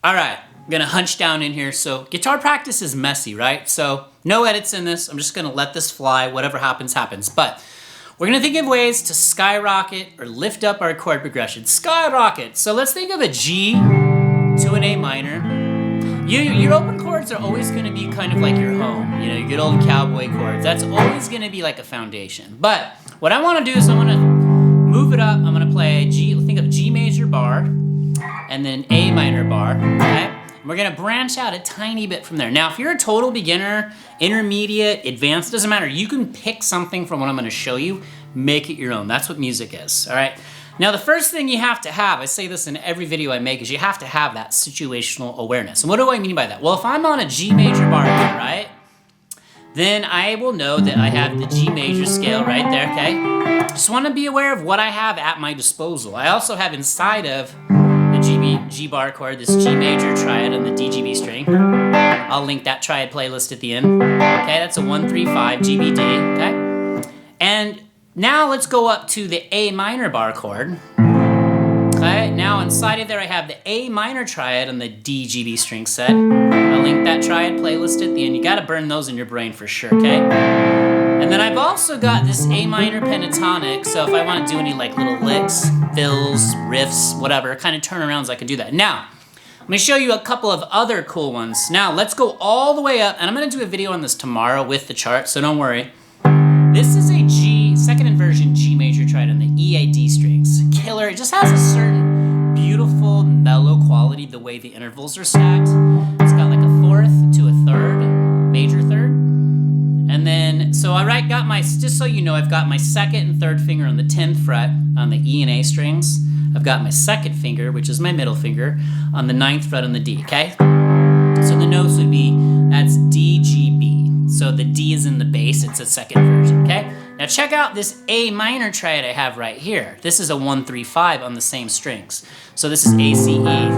All right, I'm gonna hunch down in here. So guitar practice is messy, right? So no edits in this. I'm just gonna let this fly. Whatever happens, happens. But we're gonna think of ways to skyrocket or lift up our chord progression. Skyrocket. So let's think of a G to an A minor. Your open chords are always gonna be kind of like your home. You know, your good old cowboy chords. That's always gonna be like a foundation. But what I wanna do is I wanna move it up. I'm gonna play G, think of G major bar, and then A minor bar, okay? We're gonna branch out a tiny bit from there. Now, if you're a total beginner, intermediate, advanced, doesn't matter. You can pick something from what I'm gonna show you, make it your own. That's what music is, all right? Now, the first thing you have to have, I say this in every video I make, is you have to have that situational awareness. And what do I mean by that? Well, if I'm on a G major bar here, right? Then I will know that I have the G major scale right there, okay? Just wanna be aware of what I have at my disposal. I also have inside of G bar chord, this G major triad on the DGB string. I'll link that triad playlist at the end. Okay, that's a 1-3-5 GBD, okay? And now let's go up to the A minor bar chord. Okay, now inside of there I have the A minor triad on the DGB string set. I'll link that triad playlist at the end. You gotta burn those in your brain for sure, okay? And then I've also got this A minor pentatonic, so if I want to do any like little licks, fills, riffs, whatever, kind of turnarounds, I can do that. Now, I'm going to show you a couple of other cool ones. Now, let's go all the way up, and I'm going to do a video on this tomorrow with the chart, so don't worry. This is a G, second inversion G major triad on the EAD strings. Killer, it just has a certain beautiful, mellow quality the way the intervals are stacked. It's got like a fourth to a third, major third. And then, so I got my, just so you know, I've got my second and third finger on the 10th fret on the E and A strings. I've got my second finger, which is my middle finger, on the 9th fret on the D, okay? So the notes would be, that's D, G, B. So the D is in the bass, it's a second version, okay? Now check out this A minor triad I have right here. This is a 1-3-5 on the same strings. So this is A, C, E.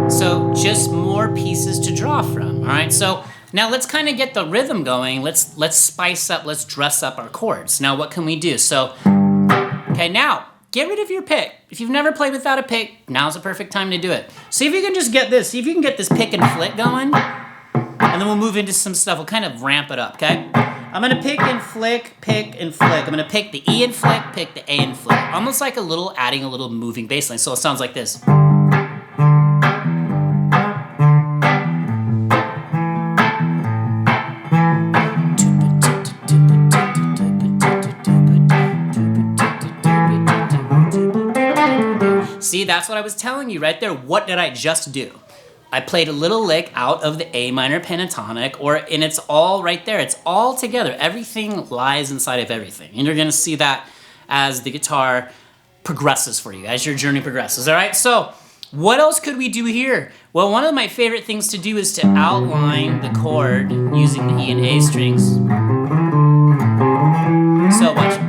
So just more pieces to draw from, all right? So now let's kind of get the rhythm going. Let's spice up, let's dress up our chords. Now what can we do? So, okay, now get rid of your pick. If you've never played without a pick, now's the perfect time to do it. See if you can just get this, see if you can get this pick and flick going, and then we'll move into some stuff. We'll kind of ramp it up, okay? I'm gonna pick and flick, pick and flick. I'm gonna pick the E and flick, pick the A and flick. Almost like adding a little moving bass line. So it sounds like this. See, that's what I was telling you right there. What did I just do? I played a little lick out of the A minor pentatonic, and it's all right there. It's all together. Everything lies inside of everything. And you're gonna see that as the guitar progresses for you, as your journey progresses, all right? So, what else could we do here? Well, one of my favorite things to do is to outline the chord using the E and A strings. So watch.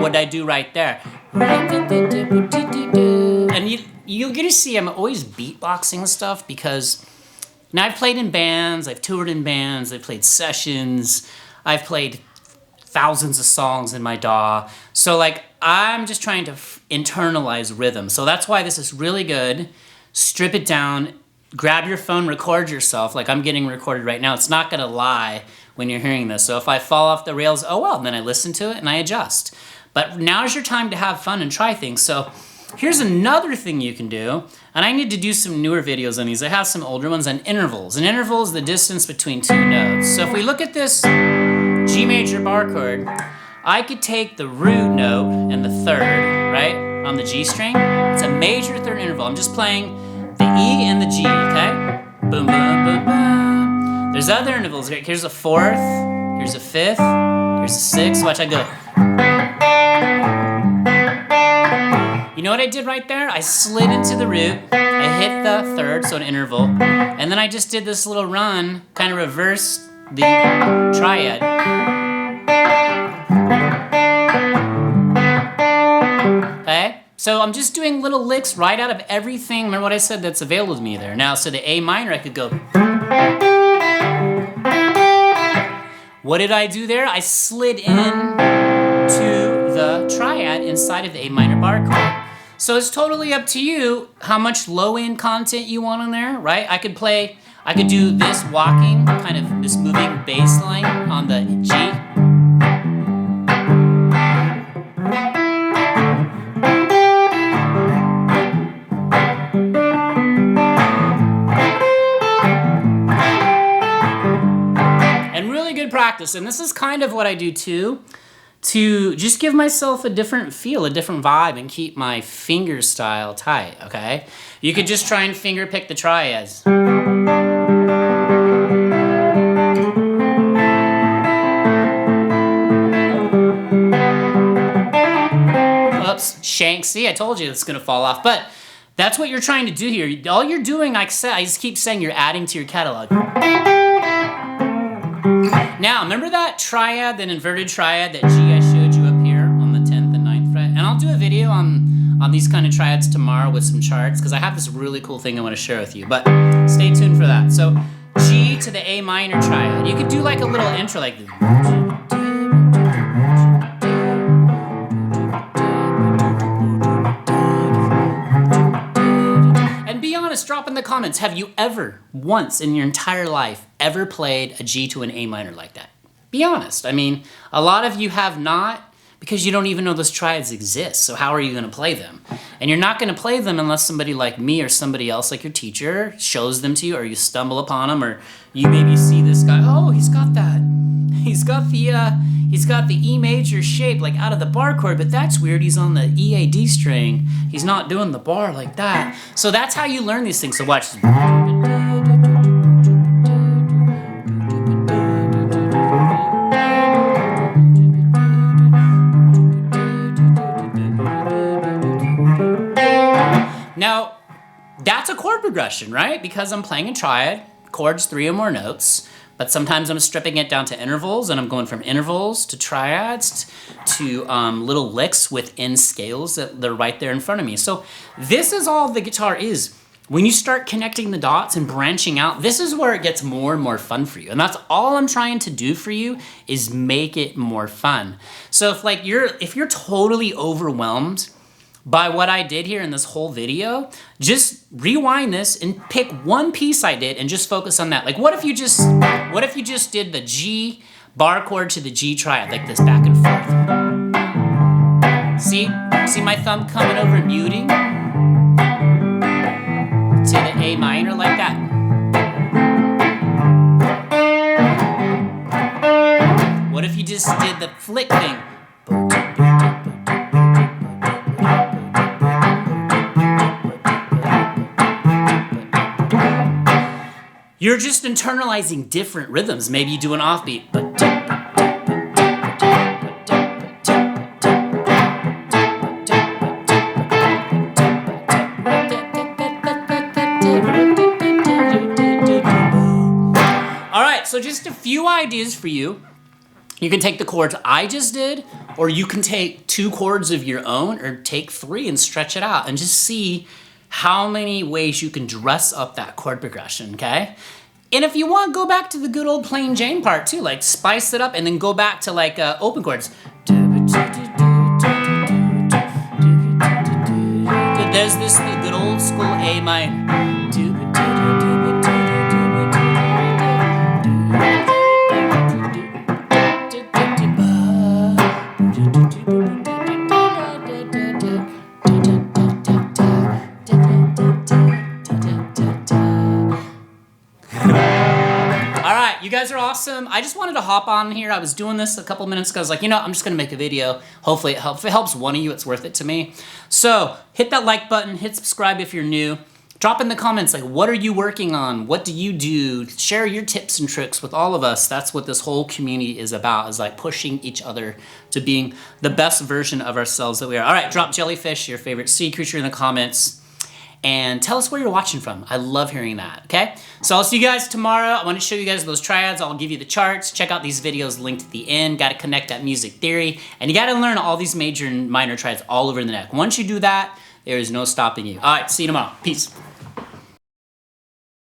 What did I do right there? And you're gonna see I'm always beatboxing stuff because now I've played in bands, I've toured in bands, I've played sessions, I've played thousands of songs in my DAW. So like I'm just trying to internalize rhythm. So that's why this is really good. Strip it down, grab your phone, record yourself. Like I'm getting recorded right now. It's not gonna lie when you're hearing this. So if I fall off the rails, oh well, then I listen to it and I adjust. But now's your time to have fun and try things. So here's another thing you can do, and I need to do some newer videos on these. I have some older ones on intervals. An interval is the distance between two notes. So if we look at this G major bar chord, I could take the root note and the third, right, on the G string. It's a major third interval. I'm just playing the E and the G, okay? Boom, boom, boom, boom. There's other intervals. Here's a fourth, here's a fifth, here's a sixth. Watch, I go. You know what I did right there? I slid into the root, I hit the third, so an interval, and then I just did this little run, kind of reversed the triad. Okay? So I'm just doing little licks right out of everything. Remember what I said that's available to me there. Now, so the A minor, I could go. What did I do there? I slid in to the triad inside of the A minor bar chord. So it's totally up to you how much low-end content you want on there, right? I could do this walking, kind of this moving bass line on the G. And really good practice, and this is kind of what I do too, to just give myself a different feel, a different vibe, and keep my finger style tight, okay? You could just try and finger pick the triads. Oops, shank, see, I told you it's gonna fall off, but that's what you're trying to do here. All you're doing, like I said, I just keep saying you're adding to your catalog. Now, remember that triad, that inverted triad, that G I showed you up here on the 10th and 9th fret? And I'll do a video on these kind of triads tomorrow with some charts, because I have this really cool thing I want to share with you, but stay tuned for that. So, G to the A minor triad. You could do like a little intro like this. Drop in the comments, have you ever, once in your entire life, ever played a G to an A minor like that? Be honest. I mean, a lot of you have not, because you don't even know those triads exist, so how are you going to play them? And you're not going to play them unless somebody like me or somebody else like your teacher shows them to you, or you stumble upon them, or you maybe see this guy, oh, he's got that. He's got the E major shape like out of the bar chord, but that's weird. He's on the E A D string. He's not doing the bar like that. So that's how you learn these things. So watch this. Now, that's a chord progression, right? Because I'm playing a triad, chords 3 or more notes. But sometimes I'm stripping it down to intervals, and I'm going from intervals to triads to little licks within scales that they're right there in front of me. So this is all the guitar is. When you start connecting the dots and branching out, this is where it gets more and more fun for you. And that's all I'm trying to do for you, is make it more fun. So if you're totally overwhelmed by what I did here in this whole video, just rewind this and pick one piece I did and just focus on that. Like what if you just did the G bar chord to the G triad, like this back and forth. See my thumb coming over and muting to the A minor like that. What if you just did the flick thing? You're just internalizing different rhythms. Maybe you do an offbeat. All right, so just a few ideas for you. You can take the chords I just did, or you can take 2 chords of your own, or take 3 and stretch it out and just see how many ways you can dress up that chord progression, okay? And if you want, go back to the good old plain Jane part too, like spice it up and then go back to like open chords. There's this the good old school A minor. You guys are awesome. I just wanted to hop on here. I was doing this a couple minutes ago. I was like, I'm just going to make a video. Hopefully it helps. If it helps one of you, it's worth it to me. So hit that like button. Hit subscribe if you're new. Drop in the comments, like, what are you working on? What do you do? Share your tips and tricks with all of us. That's what this whole community is about, is like pushing each other to being the best version of ourselves that we are. All right, drop jellyfish, your favorite sea creature, in the comments. and tell us where you're watching from. I love hearing that, okay? So I'll see you guys tomorrow. I want to show you guys those triads. I'll give you the charts. Check out these videos linked at the end. Got to connect that music theory, and you got to learn all these major and minor triads all over the neck. Once you do that, there is no stopping you. All right, see you tomorrow. Peace.